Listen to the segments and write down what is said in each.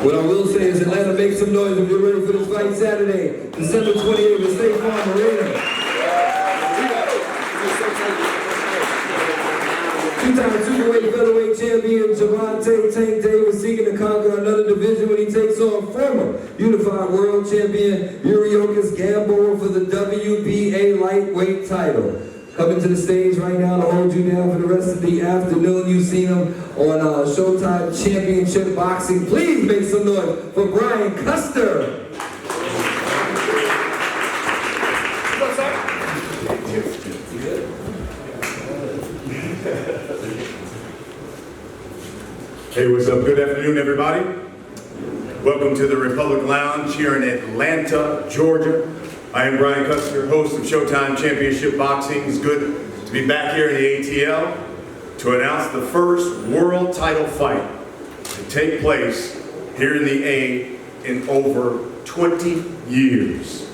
What I will say is Atlanta, make some noise if you're ready for this fight Saturday, December 28th at State Farm Arena. Two-time superweight featherweight champion Gervonta Tank Davis seeking to conquer another division when he takes on former unified world champion Gamboa for the WBA lightweight title. Coming to the stage right now to hold you down for the rest of the afternoon. You've seen him on Showtime Championship Boxing. Please make some noise for Brian Custer. Hey, what's up? Good afternoon, everybody. Welcome to the Republic Lounge here in Atlanta, Georgia. I am Brian Custer, host of Showtime Championship Boxing. It's good to be back here in the ATL to announce the first world title fight to take place here in the A in over 20 years.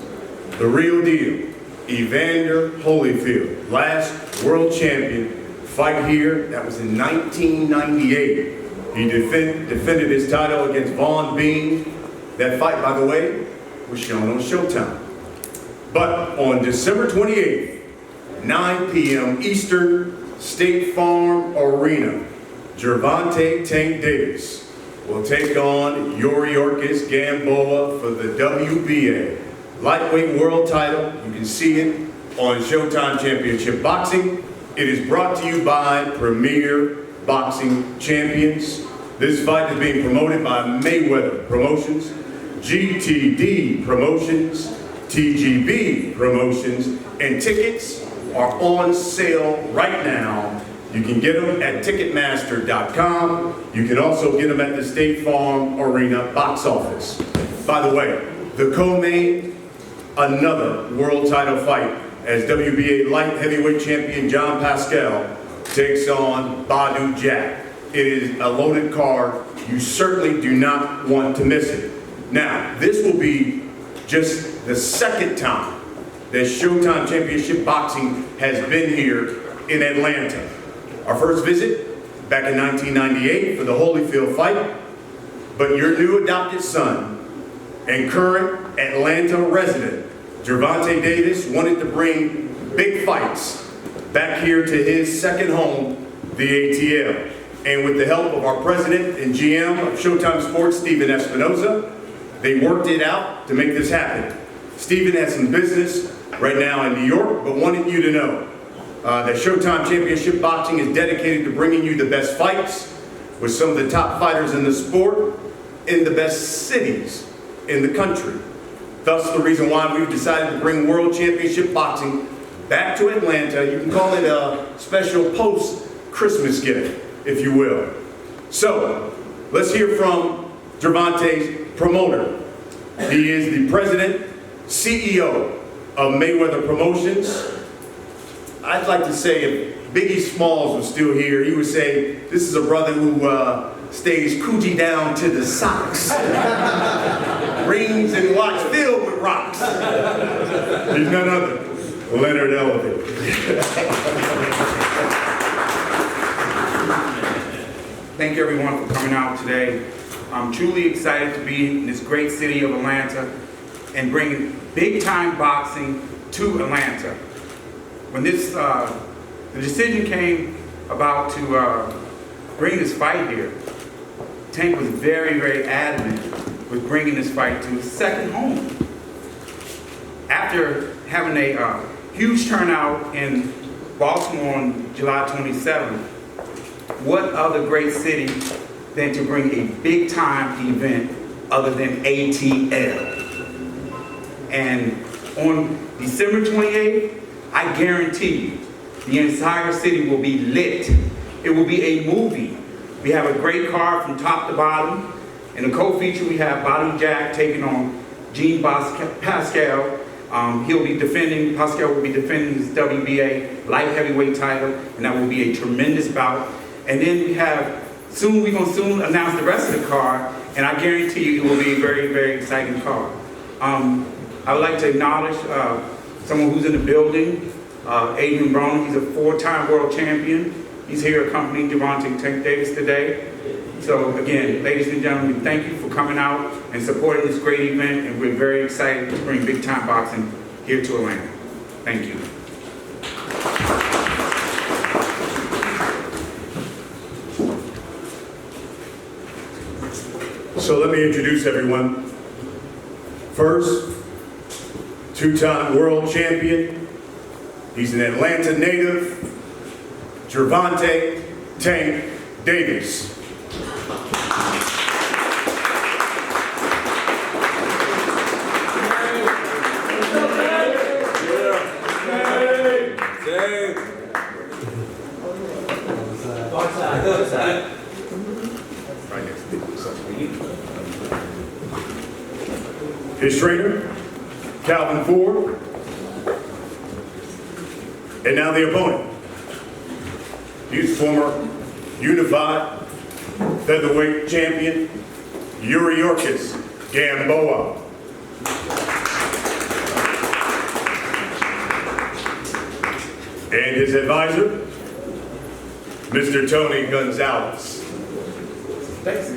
The real deal, Evander Holyfield, last world champion, fight here. That was in 1998. He defended his title against Vaughn Bean. That fight, by the way, was shown on Showtime. But on December 28th, 9 p.m. Eastern, State Farm Arena, Gervonta Tank Davis will take on Gamboa for the WBA lightweight world title. You can see it on Showtime Championship Boxing. It is brought to you by Premier Boxing Champions. This fight is being promoted by Mayweather Promotions, GTD Promotions, TGB Promotions, and tickets are on sale right now. You can get them at Ticketmaster.com. You can also get them at the State Farm Arena box office. By the way, the co-main, another world title fight as WBA light heavyweight champion John Pascal takes on Badu Jack. It is a loaded card. You certainly do not want to miss it. Now, this will be just the second time that Showtime Championship Boxing has been here in Atlanta. Our first visit back in 1998 for the Holyfield fight, but your new adopted son and current Atlanta resident, Gervonta Davis, wanted to bring big fights back here to his second home, the ATL. And with the help of our president and GM of Showtime Sports, Stephen Espinoza, they worked it out to make this happen. Stephen has some business right now in New York, but wanted you to know that Showtime Championship Boxing is dedicated to bringing you the best fights with some of the top fighters in the sport in the best cities in the country. Thus the reason why we've decided to bring World Championship Boxing back to Atlanta. You can call it a special post-Christmas gift, if you will. So, let's hear from Gervonta's promoter. He is the president, CEO of Mayweather Promotions. I'd like to say if Biggie Smalls was still here, he would say, this is a brother who stays coochie down to the socks. Rings and watch filled with rocks. He's none other than Leonard Elvin. Thank everyone for coming out today. I'm truly excited to be in this great city of Atlanta and bringing big-time boxing to Atlanta. When this, the decision came about to bring this fight here, Tank was very, very adamant with bringing this fight to his second home. After having a huge turnout in Baltimore on July 27th, what other great city than to bring a big-time event other than ATL? And on December 28th, I guarantee you, the entire city will be lit. It will be a movie. We have a great card from top to bottom. In the co-feature, we have Badu Jack taking on Jean Pascal. Pascal will be defending his WBA light heavyweight title, and that will be a tremendous bout. And then we have, we're going to soon announce the rest of the card, and I guarantee you it will be a very, very exciting card. I would like to acknowledge someone who's in the building, Adrian Brown. He's a 4-time world champion. He's here accompanying Gervonta Tank Davis today. So again, ladies and gentlemen, we thank you for coming out and supporting this great event, and we're very excited to bring big time boxing here to Atlanta. Thank you. So let me introduce everyone. First, two-time world champion. He's an Atlanta native, Gervonta Tank Davis. His trainer, Calvin Ford. And now the opponent. He's former unified featherweight champion, Yuriorkis Gamboa. And his advisor, Mr. Tony Gonzalez. Thanks.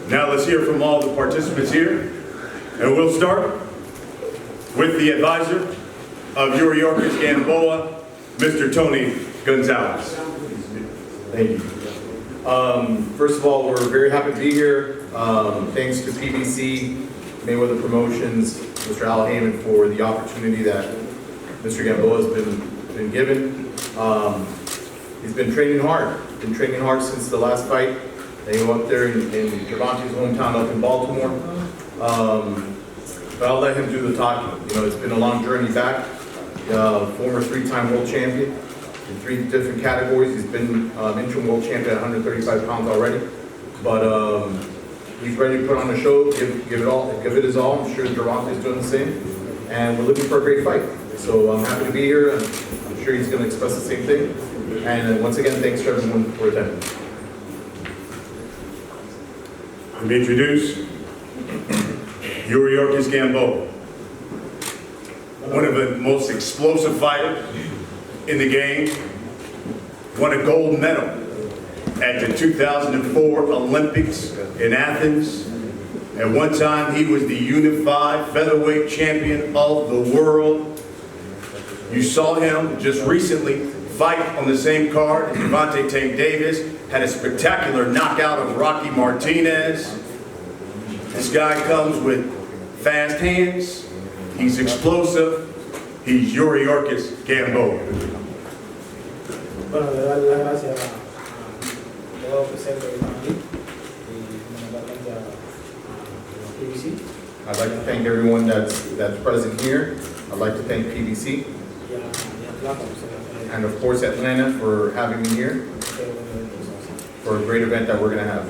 Now let's hear from all the participants here. And we'll start with the advisor of Yuriorkis Gamboa, Mr. Tony Gonzalez. Thank you. First of all, we're very happy to be here. Thanks to PBC, Mayweather Promotions, Mr. Al Heyman for the opportunity that Mr. Gamboa has been given. He's been training hard since the last fight. They go up there in Gervonta's hometown up in Baltimore. But I'll let him do the talking. You know, it's been a long journey back. Former three-time world champion in 3 different categories. He's been interim world champion at 135 pounds already. But he's ready to put on a show, give it his all. I'm sure Gervonta is doing the same. And we're looking for a great fight. So I'm happy to be here. I'm sure he's going to express the same thing. And once again, thanks to everyone for attending. Let me introduce Yuriorkis Gamboa, one of the most explosive fighters in the game, won a gold medal at the 2004 Olympics in Athens. At one time, he was the unified featherweight champion of the world. You saw him just recently fight on the same card as Gervonta Tank Davis, had a spectacular knockout of Rocky Martinez. This guy comes with fast hands, he's explosive, he's Yuriorkis Gamboa. Bueno, le doy las gracias a todos los presentes que están aquí y fundamentalmente a PBC I'd like to thank everyone that's present here. I'd like to thank PBC y a Atlanta and of course Atlanta for having me here for a great event that we're going to have.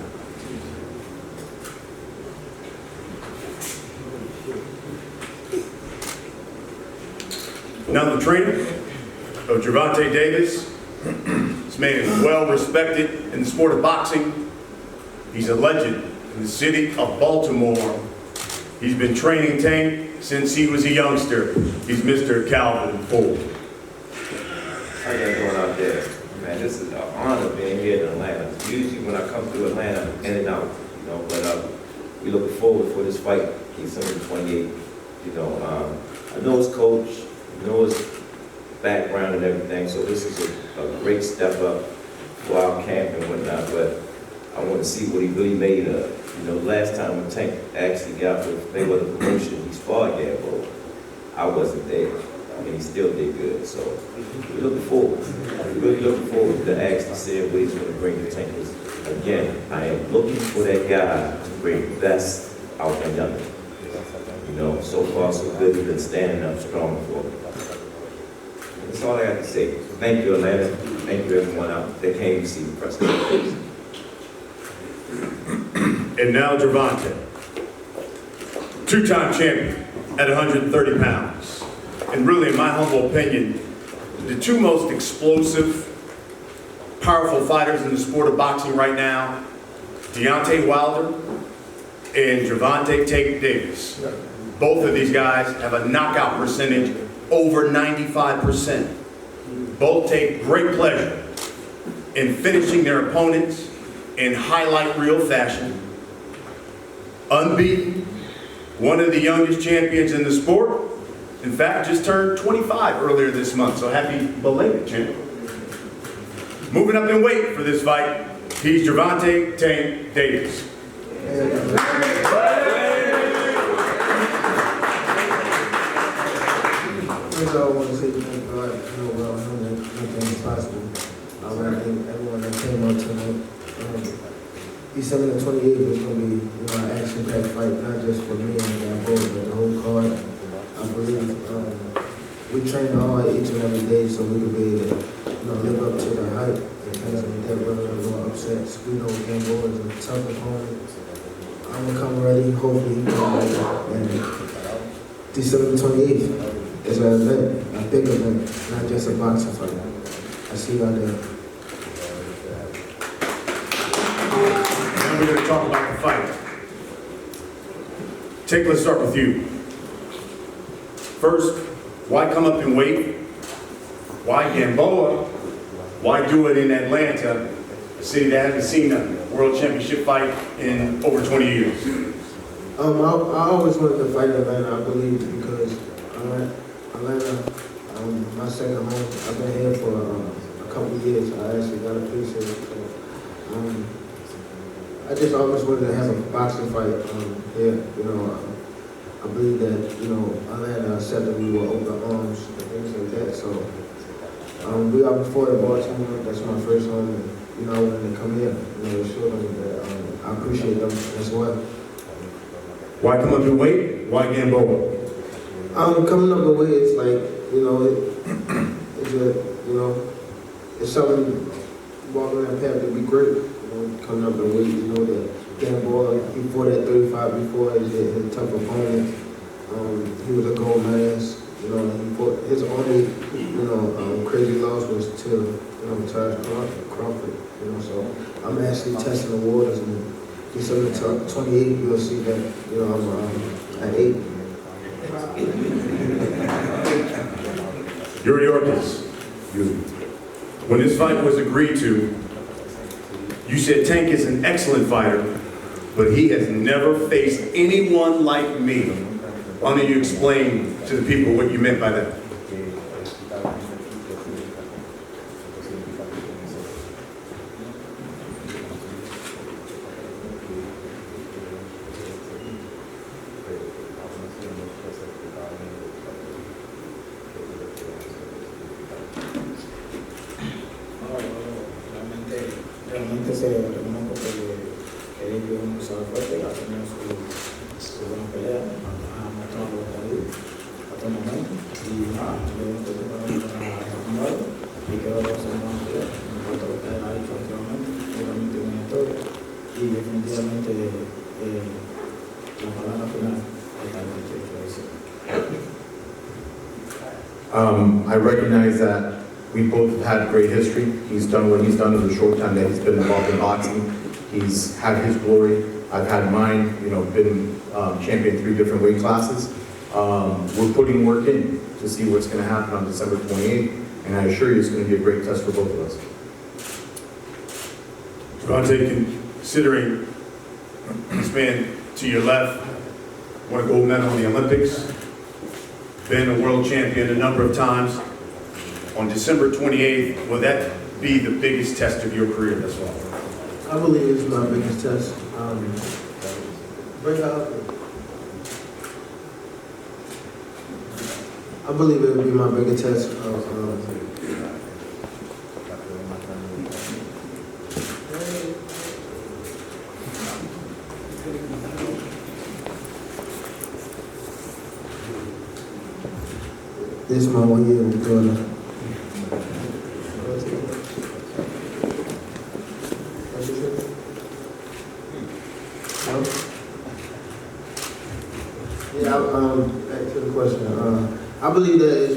Now the trainer of Gervonta Davis. This man is well respected in the sport of boxing. He's a legend in the city of Baltimore. He's been training Tank since he was a youngster. He's Mr. Calvin Ford. How you guys doing out there? Man, this is an honor being here in Atlanta. Usually when I come to Atlanta, I'm in and out, you know, but we looking forward for this fight, December 28th. You know, I know his coach, I know his background and everything, so this is a great step up while camp and whatnot, but I want to see what he really made of. You know, last time when Tank actually got with Mayweather Promotion, he sparred Gamboa. I wasn't there. I mean, he still did good, so we're looking forward. We're really looking forward to actually seeing what he's going to bring to Tank. Again, I am looking for that guy to bring the best out in young. You know, so far so good. He's been standing up strong for me. That's all I have to say. Thank you, Atlanta. Thank you, everyone out that came to see the press conference. And now Gervonta, two-time champion at 130 pounds. And really, in my humble opinion, the two most explosive, powerful fighters in the sport of boxing right now, Deontay Wilder and Gervonta Tank Davis. Both of these guys have a knockout percentage over 95%. Both take great pleasure in finishing their opponents in highlight reel fashion. Unbeaten, one of the youngest champions in the sport. In fact, just turned 25 earlier this month, so happy belated, champ. Moving up in weight for this fight, he's Gervonta Tank Davis. First, I want to say thank God, I know that nothing is possible. I think everyone that came out tonight, December the 28th was going to be, an action-packed fight, not just for me and Gamboa, but the whole card. I believe we train hard each and every day so we can be able to, live up to the hype and things like that, whether there were upsets. We know Gamboa is a tough opponent. I'm going to come ready, hopefully he come ready. And December the 28th. It's an event, a big event, not just a boxing fight. I see you out there. Now we're going to talk about the fight. Tank, let's start with you. First, why come up in weight? Why Gamboa? Why do it in Atlanta, a city that hasn't seen a world championship fight in over 20 years? I always wanted to fight in Atlanta, I believe, because Atlanta, my second home. I've been here for a couple of years. I actually got a piece here. So, I just always wanted to have a boxing fight here. I believe that, Atlanta accepted me with open arms and things like that. So, we are before the Baltimore. That's my first home. And, I wanted to come here, to show them that I appreciate them as well. Why come up in weight? Why Gamboa? Coming up the way, it's like, it's something walking that path to be great. Coming up the way, that Gamboa, he fought at 35 before, he's a tough opponent. He was a gold medalist. He fought, his only, crazy loss was to, Taj Crawford. So I'm actually testing the waters, and December 28th, you'll see that, I'm at 8. Yorkis, when this fight was agreed to, you said Tank is an excellent fighter, but he has never faced anyone like me. Why don't you explain to the people what you meant by that? Realmente se reconozco que ellos un boxeador fuerte, ha tenido su buena pelea, ha mostrado lo que ha ido hasta el momento. Y nada, le estoy preparando para el y creo que va a ser una buena pelea. En cuanto a lo que él ha hecho anteriormente, realmente una historia. Y definitivamente la palabra final está en el derecho de decir. I recognize that we both have had great history. He's done what he's done in the short time that he's been involved in boxing. He's had his glory. I've had mine, been champion 3 different weight classes. We're putting work in to see what's going to happen on December 28th, and I assure you it's going to be a great test for both of us. Gervonta, considering this man to your left won a gold medal in the Olympics, been a world champion a number of times, on December 28th, will that be the biggest test of your career thus far? I believe it's my biggest test. Bring it up. I believe it will be my biggest test. This is my 1 year with Jordan. Yeah, back to the question. I believe that it's